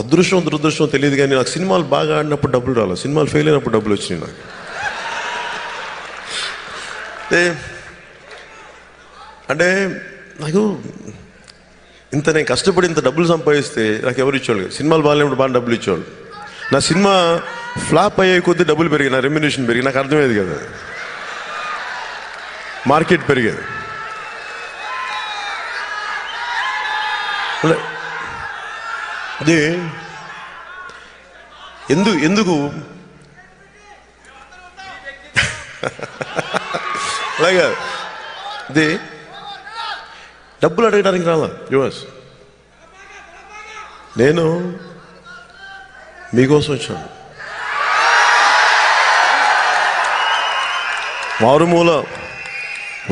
అదృష్టం దురదృష్టం తెలియదు కానీ నాకు సినిమాలు బాగా ఆడినప్పుడు డబ్బులు రాలేదు, సినిమాలు ఫెయిల్ అయినప్పుడు డబ్బులు వచ్చినాయి నాకు. అంటే నాకు ఇంత నేను కష్టపడి ఇంత డబ్బులు సంపాదిస్తే నాకు ఎవరు ఇచ్చేవాళ్ళు? సినిమాలు బాగాలేనప్పుడు బాగా డబ్బులు ఇచ్చేవాళ్ళు. నా సినిమా ఫ్లాప్ అయ్యే కొద్దీ డబ్బులు పెరిగాయి, నా రెమ్యునరేషన్ పెరిగి. నాకు అర్థమయ్యేది కదా, మార్కెట్ పెరిగేది. అది ఎందుకు అలాగా ఇది డబ్బులు అడగడానికి రాలా యువర్స్. నేను మీకోసం వచ్చాను. మారుమూల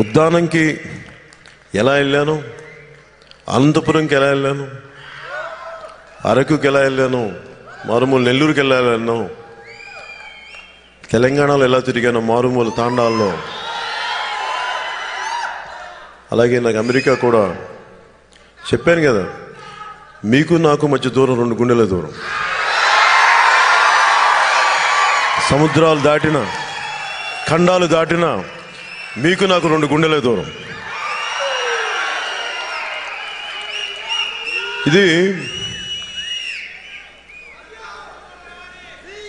ఉద్దానంకి ఎలా వెళ్ళాను, అనంతపురంకి ఎలా వెళ్ళాను, అరకుకి ఎలా వెళ్ళాను, మారుమూల నెల్లూరుకి ఎలా వెళ్ళాను, తెలంగాణలో ఎలా తిరిగాను, మారుమూల తాండాల్లో. అలాగే నాకు అమెరికా కూడా చెప్పాను కదా, మీకు నాకు మధ్య దూరం 2 గుండెల దూరం. సముద్రాలు దాటిన, ఖండాలు దాటిన మీకు నాకు 2 గుండెల దూరం.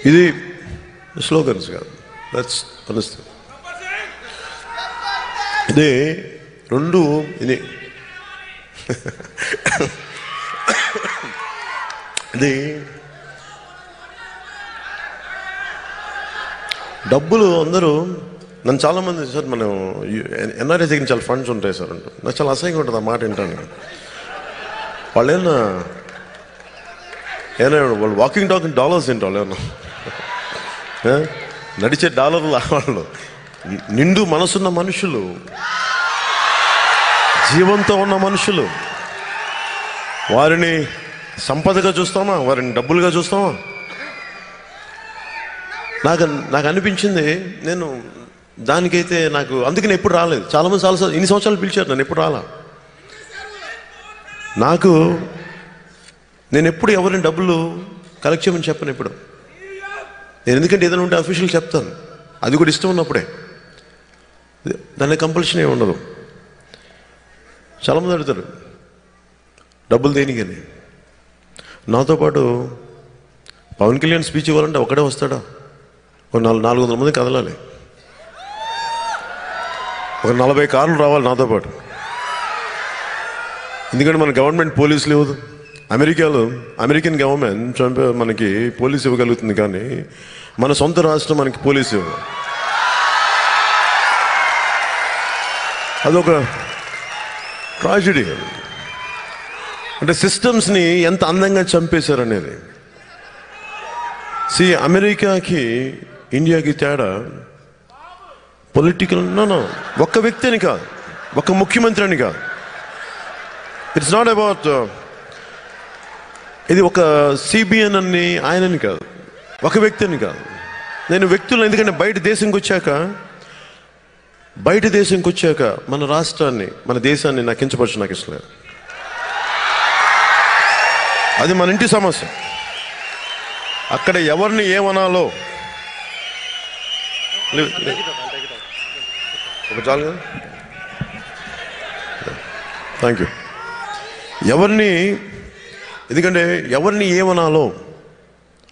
ఇది స్లోగన్స్ కాదు, దట్స్ ఆనెస్ట్. ఇది 2 ఇది ఇది డబ్బులు. అందరూ నన్ను చాలామంది సార్ మనం ఎన్ఆర్ఐ దగ్గర చాలా ఫండ్స్ ఉంటాయి సార్ అంటూ. నాకు చాలా అసహ్యంగా ఉంటుంది ఆ మాట వింటాను. వాళ్ళు ఏమన్నా వాళ్ళు వాకింగ్ టాకింగ్ డాలర్స్ ఏంటి? వాళ్ళు ఏమన్నా నడిచే డాలర్లు వాళ్ళు నిండు మనసున్న మనుషులు, జీవంతో ఉన్న మనుషులు. వారిని సంపదగా చూస్తామా, వారిని డబ్బులుగా చూస్తామా? నాకు అనిపించింది, నేను దానికైతే నాకు అందుకని ఎప్పుడు రాలేదు. చాలామంది చాలా ఇన్ని సంవత్సరాలు పిలిచారు, నన్ను ఎప్పుడు రాలా. నేను ఎప్పుడు ఎవరిని డబ్బులు కలెక్ట్ చేయమని చెప్పను ఎప్పుడు. నేను ఎందుకంటే ఏదైనా ఉంటే అఫీషియల్ చెప్తాను, అది కూడా ఇష్టం ఉన్నప్పుడే. దాని కంపల్షన్ ఏమి ఉండదు. చాలామంది అడుగుతారు డబ్బులు దేనికని. నాతో పాటు పవన్ కళ్యాణ్ స్పీచ్ ఇవ్వాలంటే ఒకడే వస్తాడా? ఒక 400 మంది కదలాలి, ఒక 40 కార్లు రావాలి నాతో పాటు. ఎందుకంటే మన గవర్నమెంట్ పోలీసులు ఇవ్వదు. అమెరికన్ గవర్నమెంట్ మనకి పోలీసు ఇవ్వగలుగుతుంది, కానీ మన సొంత రాష్ట్రం మనకి పోలీసు ఇవ్వదు. అదొక ట్రాజడీ. అంటే సిస్టమ్స్ని ఎంత అందంగా చంపేశారనేది. అమెరికాకి ఇండియాకి తేడా పొలిటికల్. ఒక్క వ్యక్తి అని కాదు, ఒక్క ముఖ్యమంత్రి అని కాదు. ఇట్స్ నాట్ అబౌట్ ఇది ఒక సిబిఎన్ అని ఆయనని కాదు, ఒక వ్యక్తి అని కాదు. నేను వ్యక్తులు, ఎందుకంటే బయట దేశంకి వచ్చాక మన రాష్ట్రాన్ని, మన దేశాన్ని నాకు కించపరచు, నాకు ఇష్టం లేదు. అది మన ఇంటి సమస్య. అక్కడ ఎవరిని ఏమనాలో ఒక చాలు కదా. Thank you. ఎందుకంటే ఎవరిని ఏమనాలో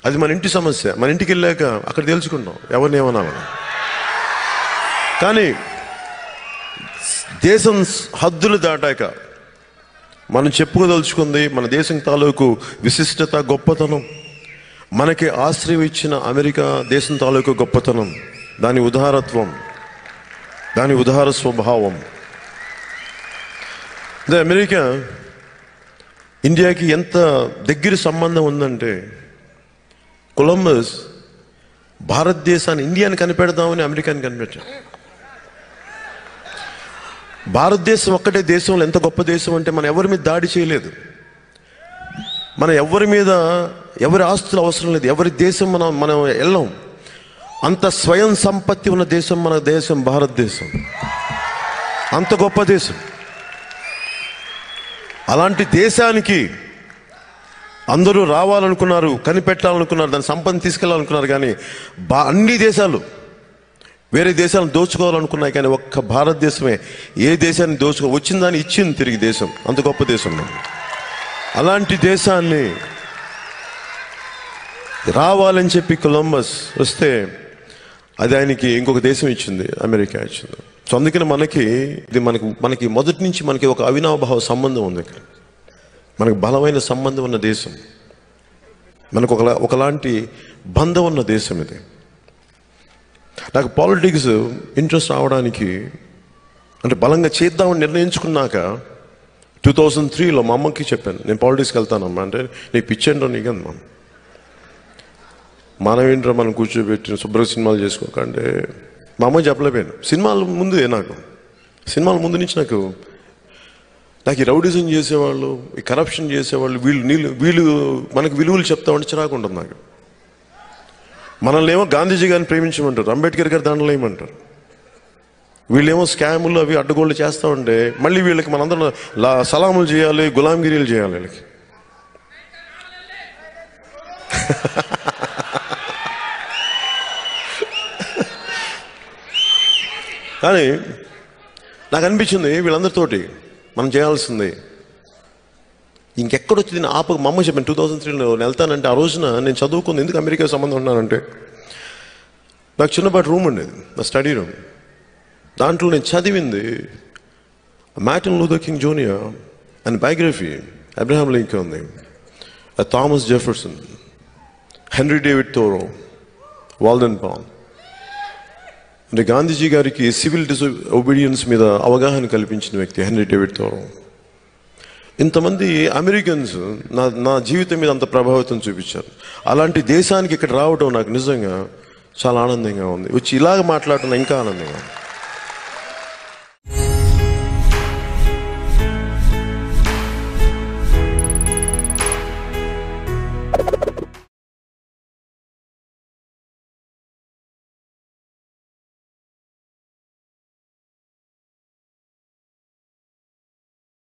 అది మన ఇంటి సమస్య. మన ఇంటికి వెళ్ళాక అక్కడ తెలుసుకుంటాం ఎవరిని ఏమనాలో. కానీ దేశం హద్దులు దాటాక మనం చెప్పుకోదలుచుకుంది మన దేశం తాలూకు విశిష్టత, గొప్పతనం, మనకి ఆశ్రయం ఇచ్చిన అమెరికా దేశం తాలూకు గొప్పతనం, దాని ఉదారత్వం, దాని ఉదార స్వభావం. అమెరికా ఇండియాకి ఎంత దగ్గర సంబంధం ఉందంటే, కొలంబస్ భారతదేశాన్ని, ఇండియాని కనిపెడదామని అమెరికాని కనిపెట్టాడు. భారతదేశం ఒక్కటే దేశంలో ఎంత గొప్ప దేశం అంటే, మనం ఎవరి మీద దాడి చేయలేదు, మనం ఎవరి ఆస్తులు అవసరం లేదు, ఎవరి దేశం మనం వెళ్ళాం. అంత స్వయం సంపత్తి ఉన్న దేశం మన దేశం, భారతదేశం. అంత గొప్ప దేశం. అలాంటి దేశానికి అందరూ రావాలనుకున్నారు, కనిపెట్టాలనుకున్నారు, దాని సంపదను తీసుకెళ్లాలనుకున్నారు. కానీ అన్ని దేశాలు వేరే దేశాలను దోచుకోవాలనుకున్నాయి. కానీ ఒక్క భారతదేశమే ఏ దేశాన్ని వచ్చిన దాన్ని ఇచ్చింది తిరిగి. దేశం అంత గొప్ప దేశం. అలాంటి దేశాన్ని రావాలని చెప్పి కొలంబస్ వస్తే అది ఆయనకి ఇంకొక దేశం ఇచ్చింది, అమెరికా ఇచ్చింది. సో అందుకని మనకి మొదటి నుంచి మనకి ఒక అవినాభావ సంబంధం ఉంది. మనకు బలమైన సంబంధం ఉన్న దేశం, మనకు ఒకలాంటి బంధం ఉన్న దేశం ఇది. నాకు పాలిటిక్స్ ఇంట్రెస్ట్ రావడానికి అంటే బలంగా చేద్దామని నిర్ణయించుకున్నాక 2003లో మా అమ్మకి చెప్పాను, నేను పాలిటిక్స్కి వెళ్తానమ్మా. అంటే నీకు పిచ్చేంటో నీకమ్మా, మనమేంట్రా మనం కూర్చోబెట్టిన శుభ్రంగా సినిమాలు చేసుకోకంటే మా అమ్మ చెప్పలేకపోయాను. సినిమాల ముందు నుంచి నాకు ఈ రౌడిజం చేసేవాళ్ళు, ఈ కరప్షన్ చేసేవాళ్ళు, వీళ్ళు మనకు విలువలు చెప్తామంటే చిరాకు ఉంటుంది నాకు. మనల్ని ఏమో గాంధీజీ గారిని ప్రేమించమంటారు, అంబేద్కర్ గారి దాంట్లో ఏమంటారు. వీళ్ళేమో స్కాములు అవి అడ్డగోళ్ళు చేస్తూ ఉంటే మళ్ళీ వీళ్ళకి మనందరం సలాములు చేయాలి, గులాంగిరీలు చేయాలి వీళ్ళకి. కానీ నాకు అనిపించింది వీళ్ళందరితోటి మనం చేయాల్సింది ఇంకెక్కడొచ్చింది నేను మా అమ్మ చెప్పాను 2003లో నేను వెళ్తానంటే. ఆ రోజున నేను చదువుకుంది ఎందుకు అమెరికా సంబంధం ఉన్నానంటే, నాకు చిన్నపాటి రూమ్ ఉండేది, నా స్టడీ రూమ్. దాంట్లో నేను చదివింది Martin Luther King junior and biography, Abraham Lincoln, Thomas Jefferson, Henry David Thoreau, Walden Paul. అంటే గాంధీజీ గారికి సివిల్ ఒబీడియన్స్ మీద అవగాహన కల్పించిన వ్యక్తి హెన్రీ డేవిడ్ థోరో. ఇంతమంది అమెరికన్స్ నా జీవితం మీద అంత ప్రభావితం చూపించారు. అలాంటి దేశానికి ఇక్కడ రావడం నాకు నిజంగా చాలా ఆనందంగా ఉంది. వచ్చి ఇలాగ మాట్లాడటం ఇంకా ఆనందంగా ఉంది.